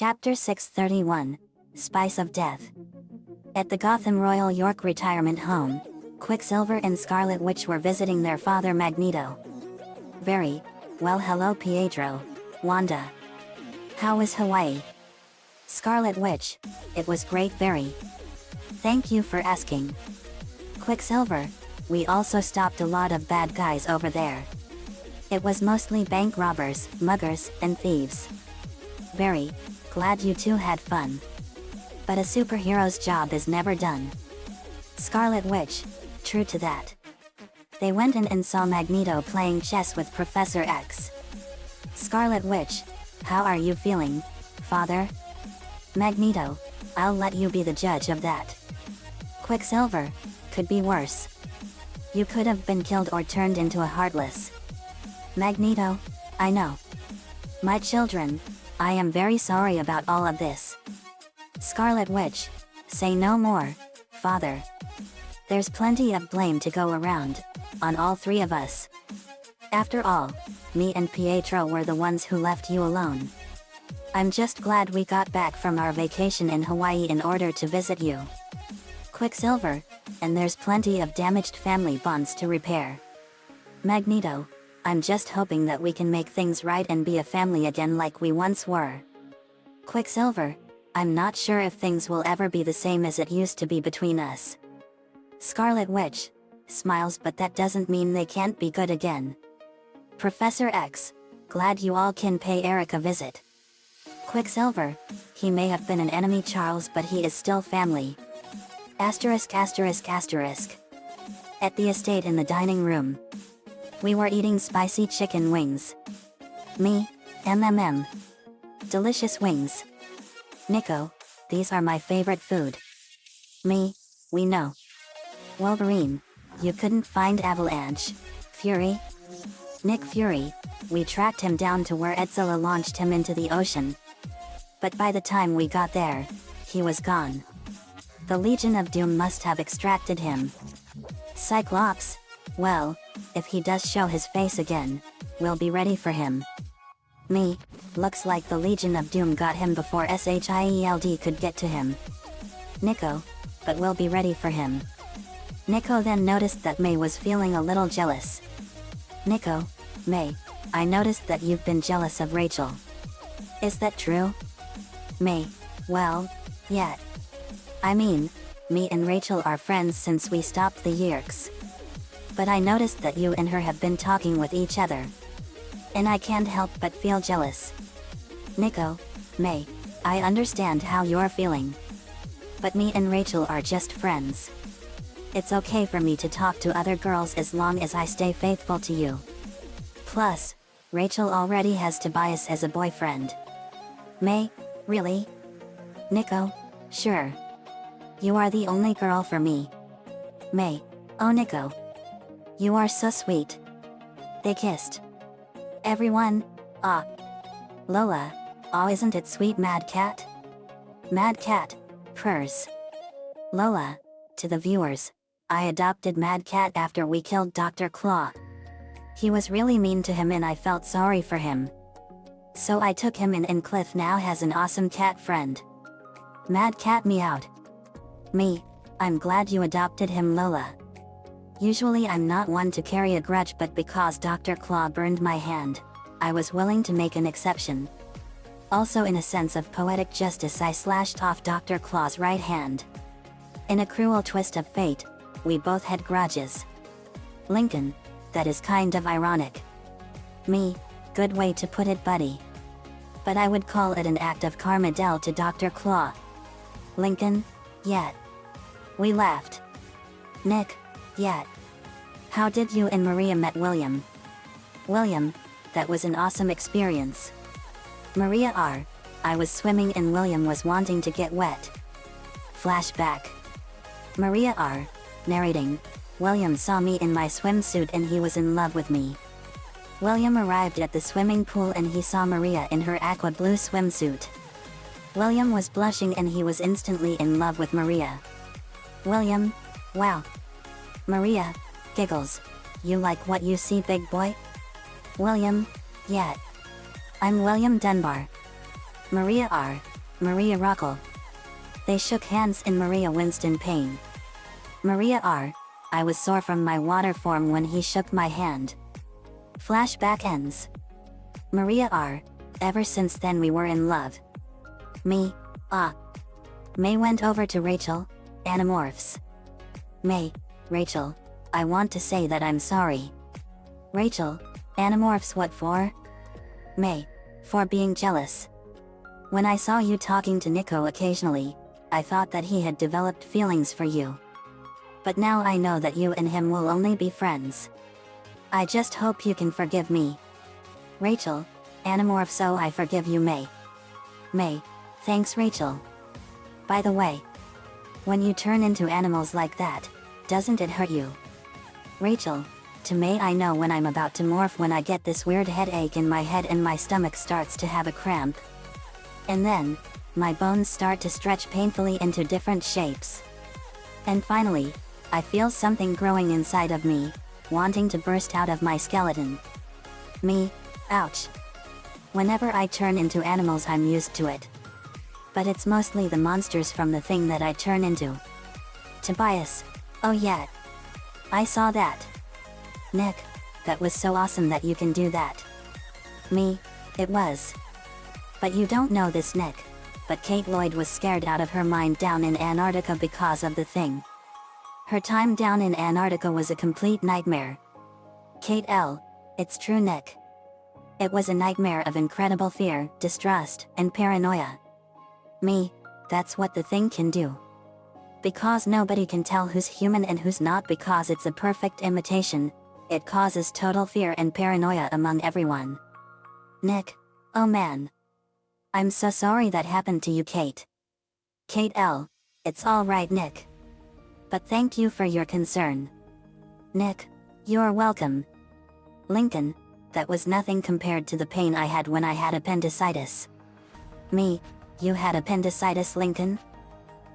Chapter 631, Spice of Death. At the Gotham Royal York retirement home, Quicksilver and Scarlet Witch were visiting their father Magneto. Very well. Hello Pietro, Wanda. How was Hawaii? Scarlet Witch, it was great. Very. Thank you for asking. Quicksilver, we also stopped a lot of bad guys over there. It was mostly bank robbers, muggers, and thieves. Very glad you two had fun. But a superhero's job is never done. Scarlet Witch, true to that. They went in and saw Magneto playing chess with Professor X. Scarlet Witch, how are you feeling, father? Magneto, I'll let you be the judge of that. Quicksilver, could be worse. You could have been killed or turned into a Heartless. Magneto, I know. My children, I am very sorry about all of this. Scarlet Witch, say no more, father. There's plenty of blame to go around, on all three of us. After all, me and Pietro were the ones who left you alone. I'm just glad we got back from our vacation in Hawaii in order to visit you. Quicksilver, and there's plenty of damaged family bonds to repair. Magneto, I'm just hoping that we can make things right and be a family again like we once were. Quicksilver, I'm not sure if things will ever be the same as it used to be between us. Scarlet Witch smiles, but that doesn't mean they can't be good again. Professor X, glad you all can pay Eric a visit. Quicksilver, he may have been an enemy Charles, but he is still family. Asterisk asterisk asterisk. At the estate in the dining room, we were eating spicy chicken wings. Me, MMM. Delicious wings. Nico, these are my favorite food. Me, we know. Wolverine, you couldn't find Avalanche. Fury? Nick Fury, we tracked him down to where Edzilla launched him into the ocean. But by the time we got there, he was gone. The Legion of Doom must have extracted him. Cyclops, well, if he does show his face again, we'll be ready for him. Me, looks like the Legion of Doom got him before SHIELD could get to him. Nico, but we'll be ready for him. Nico then noticed that May was feeling a little jealous. Nico, May, I noticed that you've been jealous of Rachel. Is that true? May, well, yeah. I mean, me and Rachel are friends since we stopped the Yerks. But I noticed that you and her have been talking with each other. And I can't help but feel jealous. Nico, May, I understand how you're feeling. But me and Rachel are just friends. It's okay for me to talk to other girls as long as I stay faithful to you. Plus, Rachel already has Tobias as a boyfriend. May, really? Nico, sure. You are the only girl for me. May, oh Nico. You are so sweet. They kissed. Everyone, ah. Lola, oh isn't it sweet Mad Cat? Mad Cat, purrs. Lola, to the viewers, I adopted Mad Cat after we killed Dr. Claw. He was really mean to him and I felt sorry for him. So I took him in and Cliff now has an awesome cat friend. Mad Cat meowed. Me, I'm glad you adopted him Lola. Usually I'm not one to carry a grudge, but because Dr. Claw burned my hand, I was willing to make an exception. Also in a sense of poetic justice I slashed off Dr. Claw's right hand. In a cruel twist of fate, we both had grudges. Lincoln, that is kind of ironic. Me, good way to put it buddy. But I would call it an act of karma dealt to Dr. Claw. Lincoln, yet. We laughed. Nick, yet. How did you and Maria met William? William, that was an awesome experience. Maria R, I was swimming and William was wanting to get wet. Flashback. Maria R, narrating, William saw me in my swimsuit and he was in love with me. William arrived at the swimming pool and he saw Maria in her aqua blue swimsuit. William was blushing and he was instantly in love with Maria. William, wow. Maria, giggles, you like what you see big boy? William, yeah. I'm William Dunbar. Maria R, Maria Rockel. They shook hands in Maria Winston pain. Maria R. I was sore from my water form when he shook my hand. Flashback ends. Maria R. Ever since then we were in love. Me, May went over to Rachel, Animorphs. May, Rachel, I want to say that I'm sorry. Rachel, Animorphs what for? May, for being jealous. When I saw you talking to Nico occasionally, I thought that he had developed feelings for you. But now I know that you and him will only be friends. I just hope you can forgive me. Rachel, Animorph so I forgive you May. May, thanks Rachel. By the way, when you turn into animals like that, doesn't it hurt you? Rachel, to May I know when I'm about to morph when I get this weird headache in my head and my stomach starts to have a cramp. And then, my bones start to stretch painfully into different shapes. And finally, I feel something growing inside of me, wanting to burst out of my skeleton. Me, ouch. Whenever I turn into animals I'm used to it. But it's mostly the monsters from the thing that I turn into. Tobias, oh yeah. I saw that. Nick, that was so awesome that you can do that. Me, it was. But you don't know this Nick, but Kate Lloyd was scared out of her mind down in Antarctica because of the thing. Her time down in Antarctica was a complete nightmare. Kate L, it's true Nick. It was a nightmare of incredible fear, distrust, and paranoia. Me, that's what the thing can do. Because nobody can tell who's human and who's not because it's a perfect imitation, it causes total fear and paranoia among everyone. Nick, oh man. I'm so sorry that happened to you Kate. Kate L, it's all right Nick. But thank you for your concern. Nick, you're welcome. Lincoln, that was nothing compared to the pain I had when I had appendicitis. Me, you had appendicitis Lincoln?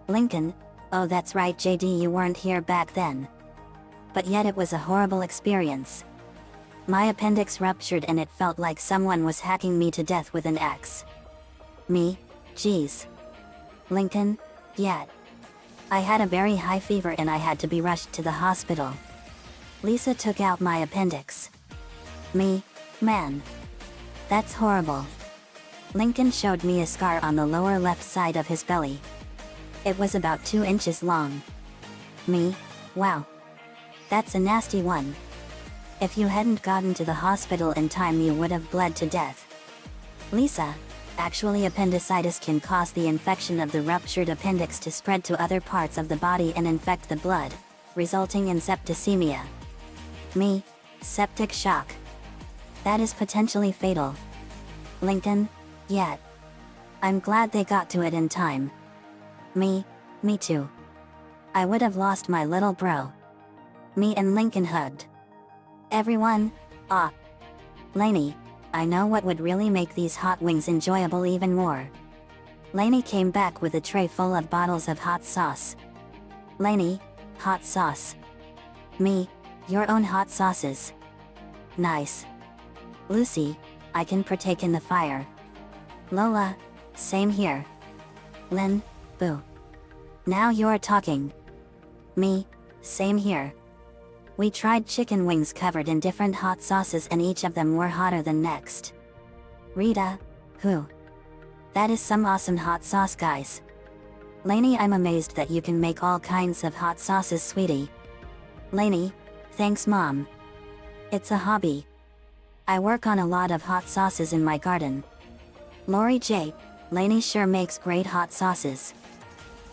Lincoln, oh that's right JD you weren't here back then. But yet it was a horrible experience. My appendix ruptured and it felt like someone was hacking me to death with an axe. Me, geez. Lincoln, yeah. I had a very high fever and I had to be rushed to the hospital. Lisa took out my appendix. Me, man. That's horrible. Lincoln showed me a scar on the lower left side of his belly. It was about 2 inches long. Me, wow. That's a nasty one. If you hadn't gotten to the hospital in time you would have bled to death. Lisa, actually appendicitis can cause the infection of the ruptured appendix to spread to other parts of the body and infect the blood, resulting in septicemia. Me, septic shock. That is potentially fatal. Lincoln, yeah. I'm glad they got to it in time. Me too. I would have lost my little bro. Me and Lincoln hugged. Everyone, Lainey, I know what would really make these hot wings enjoyable even more. Lainey came back with a tray full of bottles of hot sauce. Lainey, hot sauce. Me, your own hot sauces. Nice. Lucy, I can partake in the fire. Lola, same here. Lynn, boo. Now you're talking. Me, same here. We tried chicken wings covered in different hot sauces and each of them were hotter than next. Rita, who? That is some awesome hot sauce guys. Lainey, I'm amazed that you can make all kinds of hot sauces sweetie. Lainey, thanks mom. It's a hobby. I work on a lot of hot sauces in my garden. Lori J, Lainey sure makes great hot sauces.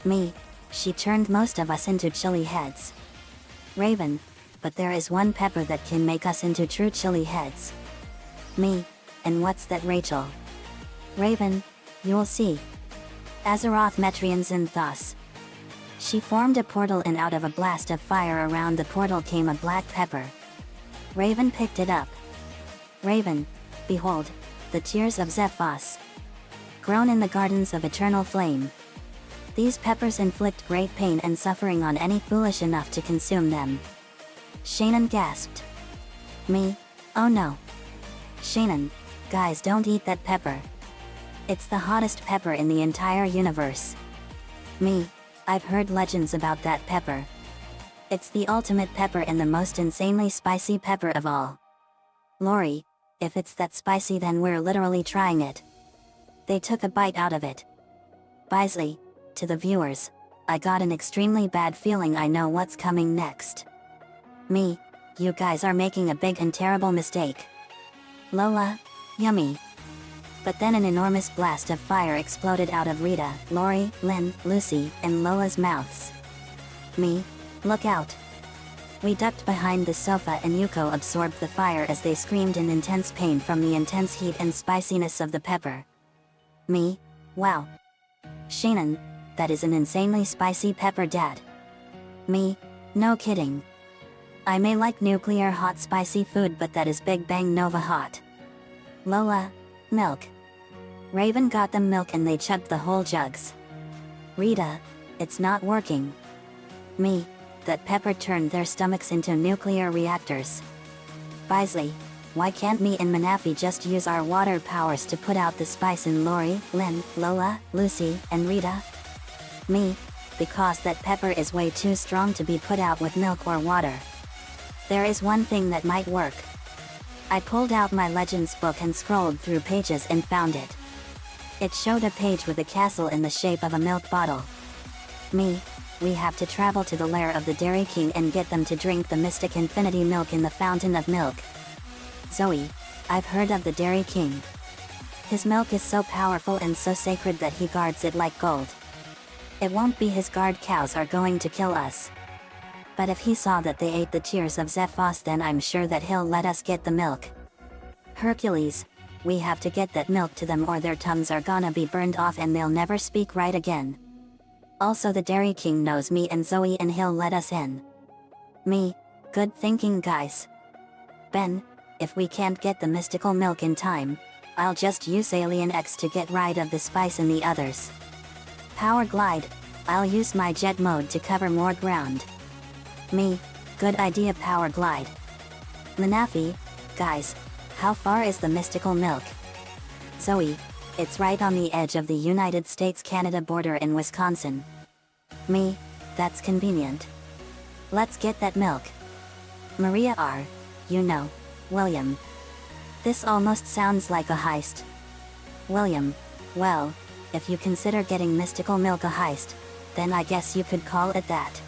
Me, she turned most of us into chili heads. Raven, but there is one pepper that can make us into true chili heads. Me, and what's that Rachel? Raven, you'll see. Azeroth Metrians and Thos. She formed a portal and out of a blast of fire around the portal came a black pepper. Raven picked it up. Raven, behold, the tears of Zephos. Grown in the gardens of eternal flame. These peppers inflict great pain and suffering on any foolish enough to consume them. Shannon gasped. Me, oh no. Shannon, guys don't eat that pepper. It's the hottest pepper in the entire universe. Me, I've heard legends about that pepper. It's the ultimate pepper and the most insanely spicy pepper of all. Lori, if it's that spicy then we're literally trying it. They took a bite out of it. Bisley, to the viewers, I got an extremely bad feeling I know what's coming next. Me, you guys are making a big and terrible mistake. Lola, yummy. But then an enormous blast of fire exploded out of Rita, Lori, Lynn, Lucy, and Lola's mouths. Me, look out. We ducked behind the sofa and Yuko absorbed the fire as they screamed in intense pain from the intense heat and spiciness of the pepper. Me, wow. Shannon, that is an insanely spicy pepper, Dad. Me, no kidding. I may like nuclear hot spicy food, but that is Big Bang Nova hot. Lola, milk. Raven got them milk and they chugged the whole jugs. Rita, it's not working. Me, that pepper turned their stomachs into nuclear reactors. Bisley, why can't me and Manafi just use our water powers to put out the spice in Lori, Lynn, Lola, Lucy, and Rita? Me, because that pepper is way too strong to be put out with milk or water. There is one thing that might work. I pulled out my Legends book and scrolled through pages and found it. It showed a page with a castle in the shape of a milk bottle. Me, we have to travel to the lair of the Dairy King and get them to drink the mystic infinity milk in the fountain of milk. Zoe, I've heard of the Dairy King. His milk is so powerful and so sacred that he guards it like gold. It won't be his guard cows are going to kill us. But if he saw that they ate the tears of Zephos, then I'm sure that he'll let us get the milk. Hercules, we have to get that milk to them or their tongues are gonna be burned off and they'll never speak right again. Also the Dairy King knows me and Zoe and he'll let us in. Me, good thinking guys. Ben, if we can't get the mystical milk in time, I'll just use Alien X to get rid of the spice and the others. Power glide, I'll use my jet mode to cover more ground. Me, good idea, power glide. Manafi, guys, how far is the mystical milk? Zoe, it's right on the edge of the United States-Canada border in Wisconsin. Me, that's convenient. Let's get that milk. Maria R., you know, William. This almost sounds like a heist. William, well, if you consider getting mystical milk a heist, then I guess you could call it that.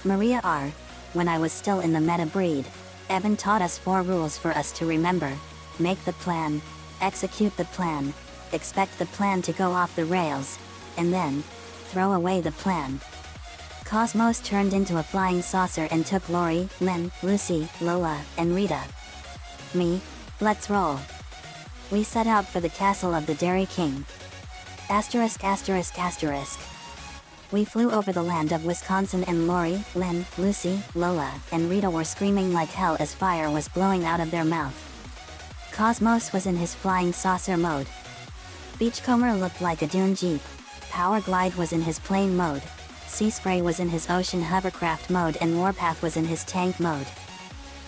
Maria R., when I was still in the meta breed, Evan taught us 4 rules for us to remember: make the plan, execute the plan, expect the plan to go off the rails, and then throw away the plan. Cosmos turned into a flying saucer and took Lori, Lynn, Lucy, Lola, and Rita. Me, let's roll. We set out for the castle of the Dairy King. Asterisk asterisk asterisk. We flew over the land of Wisconsin and Lori, Lynn, Lucy, Lola, and Rita were screaming like hell as fire was blowing out of their mouth. Cosmos was in his flying saucer mode. Beachcomber looked like a dune jeep. Power glide was in his plane mode. Sea spray was in his ocean hovercraft mode and Warpath was in his tank mode.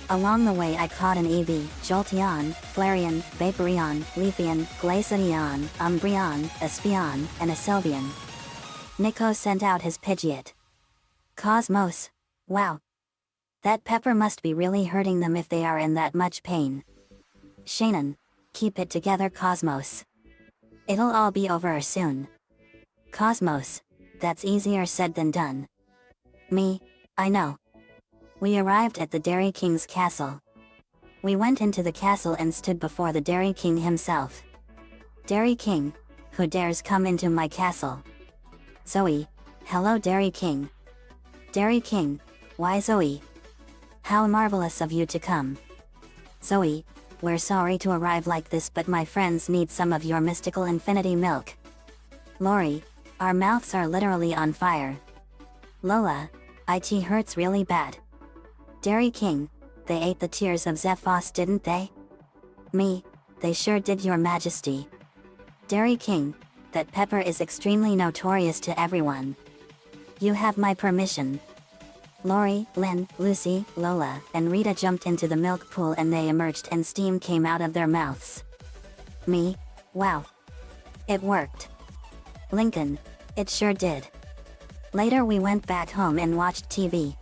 Along the way I caught an EV, Jolteon, Flareon, Vaporeon, Leafeon, Glaceon, Umbreon, Espeon, and a Sylveon. Nico sent out his Pidgeot. Cosmos, wow. That pepper must be really hurting them if they are in that much pain. Shannon, keep it together, Cosmos. It'll all be over soon. Cosmos, that's easier said than done. Me, I know. We arrived at the Dairy King's castle. We went into the castle and stood before the Dairy King himself. Dairy King, who dares come into my castle? Zoe, hello Dairy King. Dairy King, why Zoe? How marvelous of you to come. Zoe, we're sorry to arrive like this, but my friends need some of your mystical infinity milk. Lori, our mouths are literally on fire. Lola, it hurts really bad. Dairy King, they ate the tears of Zephos, didn't they? Me, they sure did, your majesty. Dairy King, that pepper is extremely notorious to everyone. You have my permission. Lori, Lynn, Lucy, Lola, and Rita jumped into the milk pool and they emerged and steam came out of their mouths. Me, wow. It worked. Lincoln, it sure did. Later we went back home and watched TV.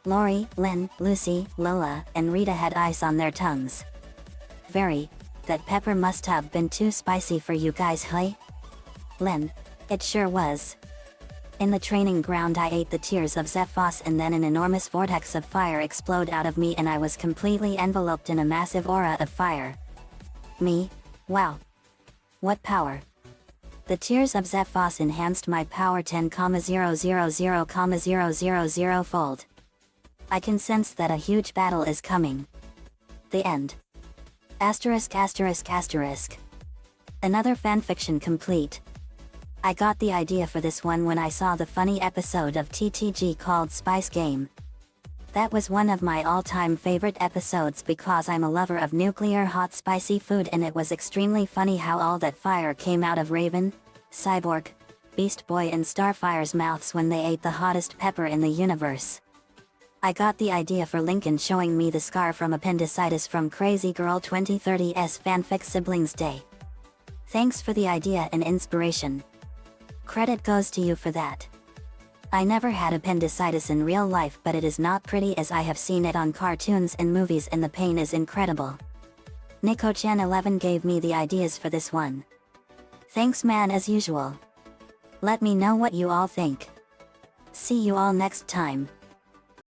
Lori, Lynn, Lucy, Lola, and Rita had ice on their tongues. Very. That pepper must have been too spicy for you guys, hey? Lynn, it sure was. In the training ground I ate the tears of Zephos and then an enormous vortex of fire exploded out of me and I was completely enveloped in a massive aura of fire. Me? Wow. What power. The tears of Zephos enhanced my power 10,000,000 fold. I can sense that a huge battle is coming. The end. Asterisk asterisk asterisk. Another fanfiction complete. I got the idea for this one when I saw the funny episode of TTG called Spice Game. That was one of my all-time favorite episodes because I'm a lover of nuclear hot spicy food and it was extremely funny how all that fire came out of Raven, Cyborg, Beast Boy and Starfire's mouths when they ate the hottest pepper in the universe. I got the idea for Lincoln showing me the scar from appendicitis from Crazy Girl 2030's Fanfic Siblings Day. Thanks for the idea and inspiration. Credit goes to you for that. I never had appendicitis in real life but it is not pretty as I have seen it on cartoons and movies and the pain is incredible. Nico-chan11 gave me the ideas for this one. Thanks man as usual. Let me know what you all think. See you all next time.